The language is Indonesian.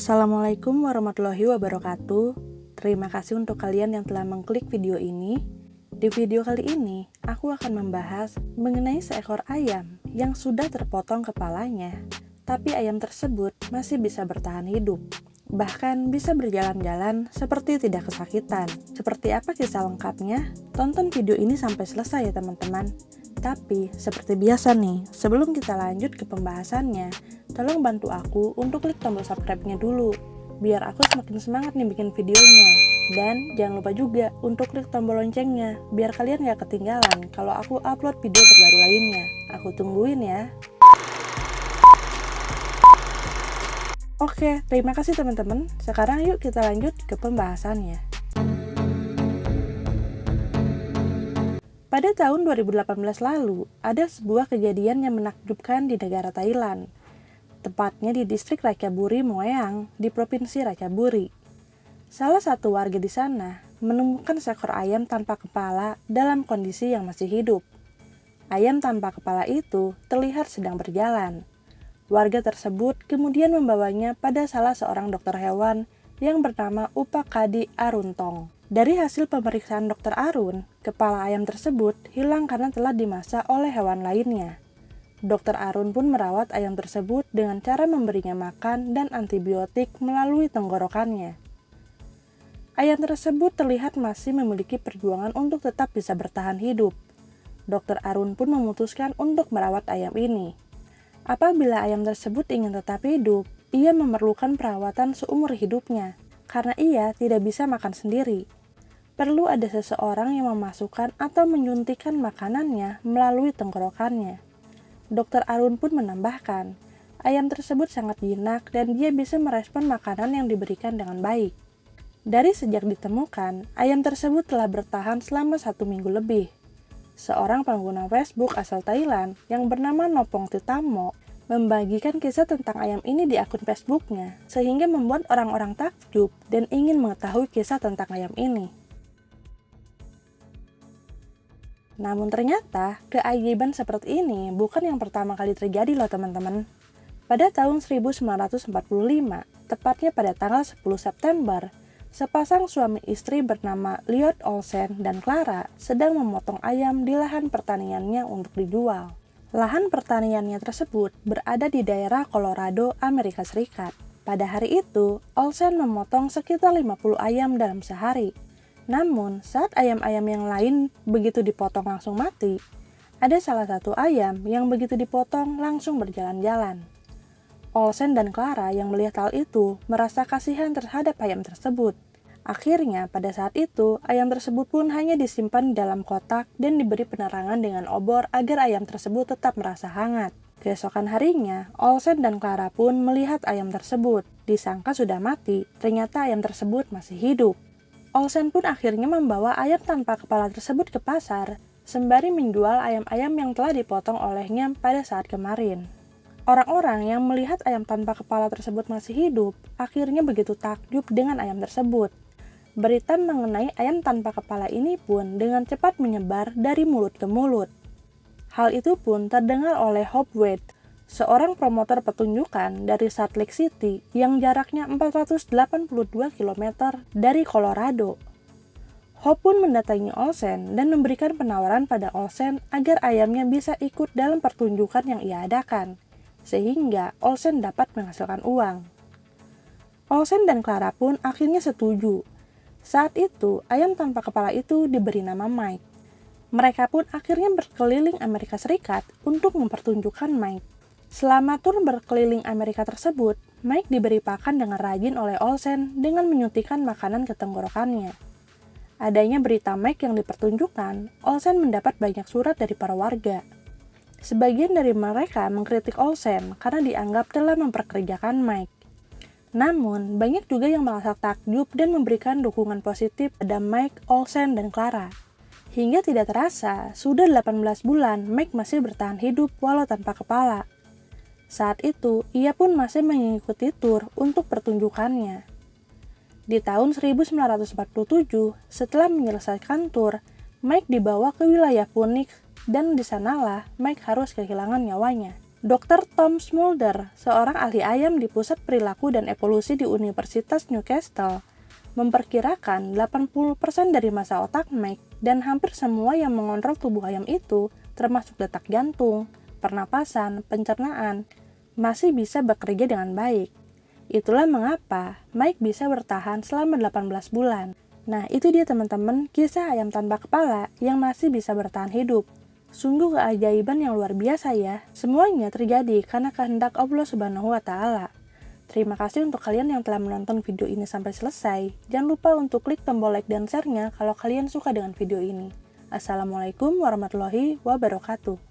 Assalamualaikum warahmatullahi wabarakatuh. Terima kasih untuk kalian yang telah mengklik video ini. Di video kali ini, aku akan membahas mengenai seekor ayam yang sudah terpotong kepalanya, tapi ayam tersebut masih bisa bertahan hidup. Bahkan bisa berjalan-jalan seperti tidak kesakitan. Seperti apa kisah lengkapnya? Tonton video ini sampai selesai ya teman-teman. Tapi, seperti biasa nih, sebelum kita lanjut ke pembahasannya, tolong bantu aku untuk klik tombol subscribe-nya dulu, biar aku semakin semangat nih bikin videonya. Dan jangan lupa juga untuk klik tombol loncengnya, biar kalian gak ketinggalan kalau aku upload video terbaru lainnya. Aku tungguin ya. Oke, terima kasih teman-teman. Sekarang yuk kita lanjut ke pembahasannya. Pada tahun 2018 lalu, ada sebuah kejadian yang menakjubkan di negara Thailand. Tepatnya di distrik Ratchaburi Mueang, di provinsi Ratchaburi. Salah satu warga di sana menemukan seekor ayam tanpa kepala dalam kondisi yang masih hidup. Ayam tanpa kepala itu terlihat sedang berjalan. Warga tersebut kemudian membawanya pada salah seorang dokter hewan yang bernama Upakadi Aruntong. Dari hasil pemeriksaan dokter Arun, kepala ayam tersebut hilang karena telah dimasak oleh hewan lainnya. Dokter Arun pun merawat ayam tersebut dengan cara memberinya makan dan antibiotik melalui tenggorokannya. Ayam tersebut terlihat masih memiliki perjuangan untuk tetap bisa bertahan hidup. Dokter Arun pun memutuskan untuk merawat ayam ini. Apabila ayam tersebut ingin tetap hidup, ia memerlukan perawatan seumur hidupnya, karena ia tidak bisa makan sendiri. Perlu ada seseorang yang memasukkan atau menyuntikkan makanannya melalui tenggorokannya. Dokter Arun pun menambahkan, ayam tersebut sangat jinak dan dia bisa merespon makanan yang diberikan dengan baik. Dari sejak ditemukan, ayam tersebut telah bertahan selama 1 minggu lebih. Seorang pengguna Facebook asal Thailand yang bernama Nopong Titamo membagikan kisah tentang ayam ini di akun Facebooknya, sehingga membuat orang-orang takjub dan ingin mengetahui kisah tentang ayam ini. Namun ternyata, keajaiban seperti ini bukan yang pertama kali terjadi loh teman-teman. Pada tahun 1945, tepatnya pada tanggal 10 September, sepasang suami istri bernama Lloyd Olsen dan Clara sedang memotong ayam di lahan pertaniannya untuk dijual. Lahan pertaniannya tersebut berada di daerah Colorado, Amerika Serikat. Pada hari itu, Olsen memotong sekitar 50 ayam dalam sehari. Namun, saat ayam-ayam yang lain begitu dipotong langsung mati, ada salah satu ayam yang begitu dipotong langsung berjalan-jalan. Olsen dan Clara yang melihat hal itu merasa kasihan terhadap ayam tersebut. Akhirnya, pada saat itu, ayam tersebut pun hanya disimpan di dalam kotak dan diberi penerangan dengan obor agar ayam tersebut tetap merasa hangat. Keesokan harinya, Olsen dan Clara pun melihat ayam tersebut. Disangka sudah mati, ternyata ayam tersebut masih hidup. Olsen pun akhirnya membawa ayam tanpa kepala tersebut ke pasar, sembari menjual ayam-ayam yang telah dipotong olehnya pada saat kemarin. Orang-orang yang melihat ayam tanpa kepala tersebut masih hidup, akhirnya begitu takjub dengan ayam tersebut. Berita mengenai ayam tanpa kepala ini pun dengan cepat menyebar dari mulut ke mulut. Hal itu pun terdengar oleh Hope Wade, seorang promotor pertunjukan dari Salt Lake City yang jaraknya 482 km dari Colorado. Hope pun mendatangi Olsen dan memberikan penawaran pada Olsen agar ayamnya bisa ikut dalam pertunjukan yang ia adakan, sehingga Olsen dapat menghasilkan uang. Olsen dan Clara pun akhirnya setuju. Saat itu, ayam tanpa kepala itu diberi nama Mike. Mereka pun akhirnya berkeliling Amerika Serikat untuk mempertunjukkan Mike. Selama tur berkeliling Amerika tersebut, Mike diberi pakan dengan rajin oleh Olsen dengan menyuntikkan makanan ke tenggorokannya. Adanya berita Mike yang dipertunjukkan, Olsen mendapat banyak surat dari para warga. Sebagian dari mereka mengkritik Olsen karena dianggap telah memperkerjakan Mike. Namun, banyak juga yang merasa takjub dan memberikan dukungan positif pada Mike, Olsen, dan Clara. Hingga tidak terasa, sudah 18 bulan Mike masih bertahan hidup walau tanpa kepala. Saat itu, ia pun masih mengikuti tur untuk pertunjukannya. Di tahun 1947, setelah menyelesaikan tur, Mike dibawa ke wilayah Phoenix dan di sanalah Mike harus kehilangan nyawanya. Dr. Tom Smulder, seorang ahli ayam di Pusat Perilaku dan Evolusi di Universitas Newcastle, memperkirakan 80% dari massa otak Mike dan hampir semua yang mengontrol tubuh ayam itu, termasuk detak jantung, pernapasan, pencernaan, masih bisa bekerja dengan baik. Itulah mengapa Mike bisa bertahan selama 18 bulan. Nah, itu dia teman-teman, kisah ayam tanpa kepala yang masih bisa bertahan hidup. Sungguh keajaiban yang luar biasa ya. Semuanya terjadi karena kehendak Allah Subhanahu wa Ta'ala. Terima kasih untuk kalian yang telah menonton video ini sampai selesai. Jangan lupa untuk klik tombol like dan share-nya kalau kalian suka dengan video ini. Assalamualaikum warahmatullahi wabarakatuh.